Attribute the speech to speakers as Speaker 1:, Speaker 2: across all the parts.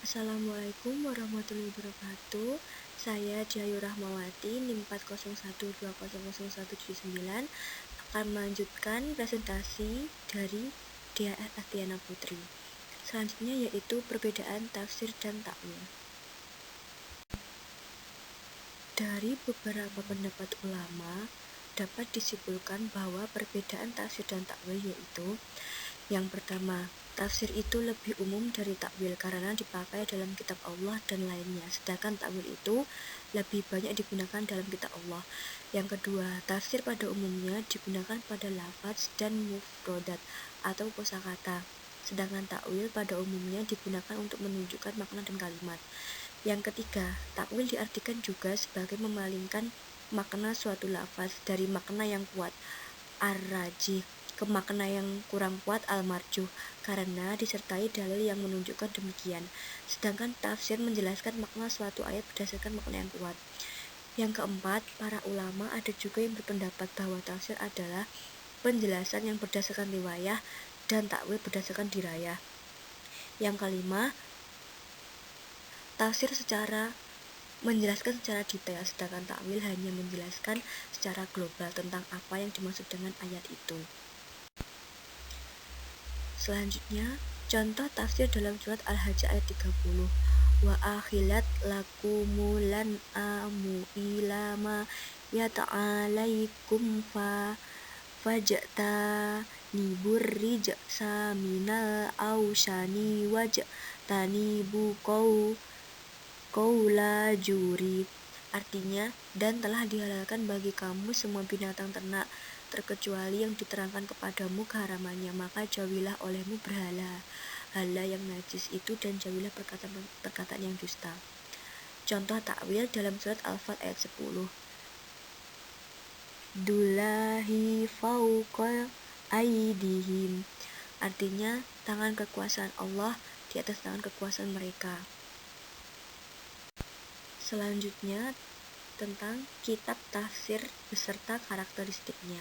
Speaker 1: Assalamualaikum warahmatullahi wabarakatuh. Saya Jayu Rahmawati, NIM 401200179 akan melanjutkan presentasi dari DHR Astiana Putri. Selanjutnya yaitu perbedaan tafsir dan takwil. Dari beberapa pendapat ulama, dapat disimpulkan bahwa perbedaan tafsir dan takwil yaitu: yang pertama, tafsir itu lebih umum dari takwil karena dipakai dalam kitab Allah dan lainnya, sedangkan takwil itu lebih banyak digunakan dalam kitab Allah. Yang kedua, tafsir pada umumnya digunakan pada lafaz dan mufrodat atau kosakata, sedangkan takwil pada umumnya digunakan untuk menunjukkan makna dan kalimat. Yang ketiga, takwil diartikan juga sebagai memalingkan makna suatu lafaz dari makna yang kuat ar-rajih ke makna yang kurang kuat al-marjuh karena disertai dalil yang menunjukkan demikian. Sedangkan tafsir menjelaskan makna suatu ayat berdasarkan makna yang kuat. Yang keempat, para ulama ada juga yang berpendapat bahwa tafsir adalah penjelasan yang berdasarkan riwayah dan takwil berdasarkan dirayah. Yang kelima, tafsir menjelaskan secara detail, sedangkan takwil hanya menjelaskan secara global tentang apa yang dimaksud dengan ayat itu. Selanjutnya, contoh tafsir dalam surat Al-Hajj ayat 30. Wa akhilat lakumulan amu ilama yata'alaikum fajta nibur rijsa minal awshani wajtanibu qaula juri. Artinya, dan telah dihalalkan bagi kamu semua binatang ternak terkecuali yang diterangkan kepadamu keharamannya, maka jauhilah olehmu berhala yang najis itu dan jauhilah perkataan yang dusta. Contoh takwil dalam surat Al-Fat ayat 10. Dulahi fauqa aidihim. Artinya, tangan kekuasaan Allah di atas tangan kekuasaan mereka. Selanjutnya, tentang kitab tafsir beserta karakteristiknya.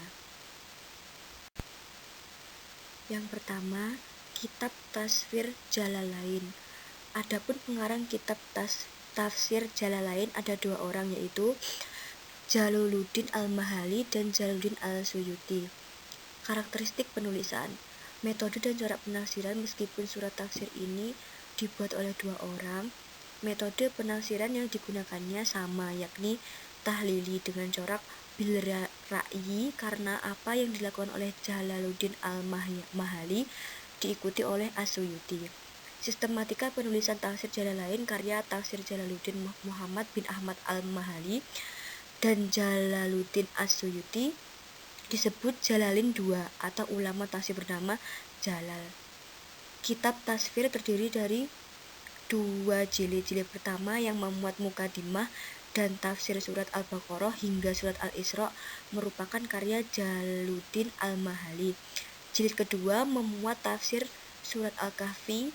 Speaker 1: Yang pertama, kitab tafsir Jalalain. Adapun pengarang kitab tafsir Jalalain ada dua orang, yaitu Jalaluddin Al-Mahali dan Jalaluddin Al-Suyuti. Karakteristik penulisan, metode dan corak penafsiran. Meskipun surat tafsir ini dibuat oleh dua orang, metode penafsiran yang digunakannya sama, yakni tahlili dengan corak bil ra'yi, karena apa yang dilakukan oleh Jalaluddin Al-Mahali diikuti oleh As-Suyuti. Sistematika penulisan tafsir Jalalain karya tafsir Jalaluddin Muhammad bin Ahmad Al-Mahali dan Jalaluddin As-Suyuti disebut Jalalin II atau ulama tafsir bernama Jalal. Kitab tafsir terdiri dari dua jilid. Jilid pertama yang memuat mukadimah dan tafsir surat Al-Baqarah hingga surat Al-Isra merupakan karya Jalaluddin Al-Mahali. Jilid kedua memuat tafsir surat Al-Kahfi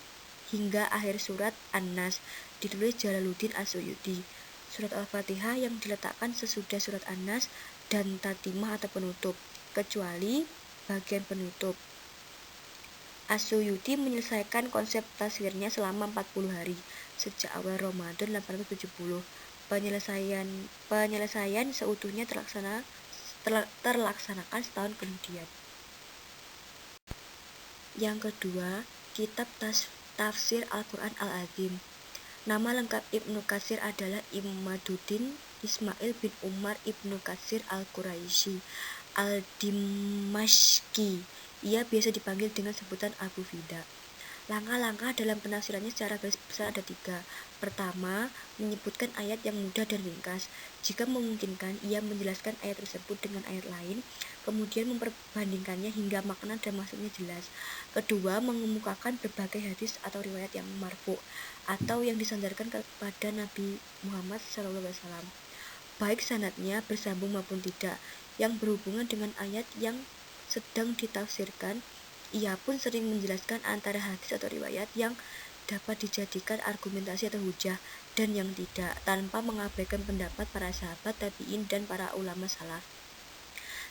Speaker 1: hingga akhir surat An-Nas, ditulis Jalaluddin As-Suyuti. Surat Al-Fatihah yang diletakkan sesudah surat An-Nas dan tatimah atau penutup, kecuali bagian penutup. As-Suyuti menyelesaikan konsep tafsirnya selama 40 hari sejak awal Ramadan 870. Penyelesaian seutuhnya terlaksanakan setahun kemudian. Yang kedua, kitab tafsir Al-Quran Al-Azim. Nama lengkap Ibnu Katsir adalah Imaduddin Ismail bin Umar Ibnu Katsir Al-Quraisy Al-Dimashqi. Ia biasa dipanggil dengan sebutan Abu Fida. Langkah-langkah dalam penafsirannya secara garis besar ada 3. Pertama, menyebutkan ayat yang mudah dan ringkas. Jika memungkinkan, ia menjelaskan ayat tersebut dengan ayat lain, kemudian memperbandingkannya hingga makna dan maksudnya jelas. Kedua, mengemukakan berbagai hadis atau riwayat yang marfu atau yang disandarkan kepada Nabi Muhammad SAW, baik sanadnya bersambung maupun tidak, yang berhubungan dengan ayat yang sedang ditafsirkan. Ia pun sering menjelaskan antara hadis atau riwayat yang dapat dijadikan argumentasi atau hujah dan yang tidak, tanpa mengabaikan pendapat para sahabat, tabi'in, dan para ulama salaf.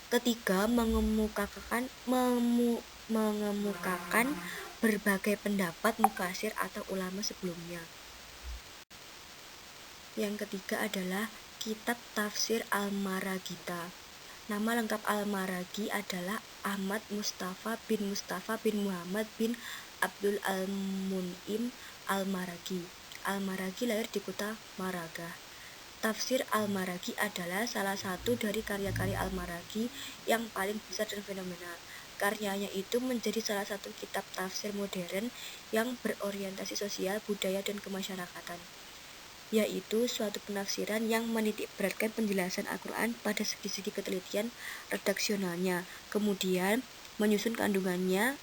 Speaker 1: Ketiga, mengemukakan berbagai pendapat mufasir atau ulama sebelumnya. Yang ketiga adalah Kitab Tafsir Al-Maragita. Nama lengkap Al-Maraghi adalah Ahmad Mustafa bin Muhammad bin Abdul Al-Mun'im Al-Maraghi. Al-Maraghi lahir di kota Maraga. Tafsir Al-Maraghi adalah salah satu dari karya-karya Al-Maraghi yang paling besar dan fenomenal. Karyanya itu menjadi salah satu kitab tafsir modern yang berorientasi sosial, budaya, dan kemasyarakatan, yaitu suatu penafsiran yang menitikberatkan penjelasan Al-Quran pada segi-segi ketelitian redaksionalnya, kemudian menyusun kandungannya,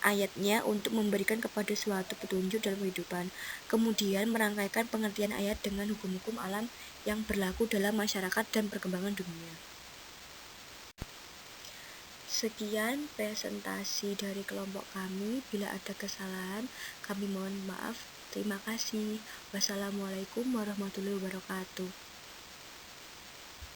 Speaker 1: ayatnya untuk memberikan kepada suatu petunjuk dalam kehidupan, kemudian merangkaikan pengertian ayat dengan hukum-hukum alam yang berlaku dalam masyarakat dan perkembangan dunia. Sekian presentasi dari kelompok kami. Bila ada kesalahan, kami mohon maaf. Terima kasih. Wassalamualaikum warahmatullahi wabarakatuh.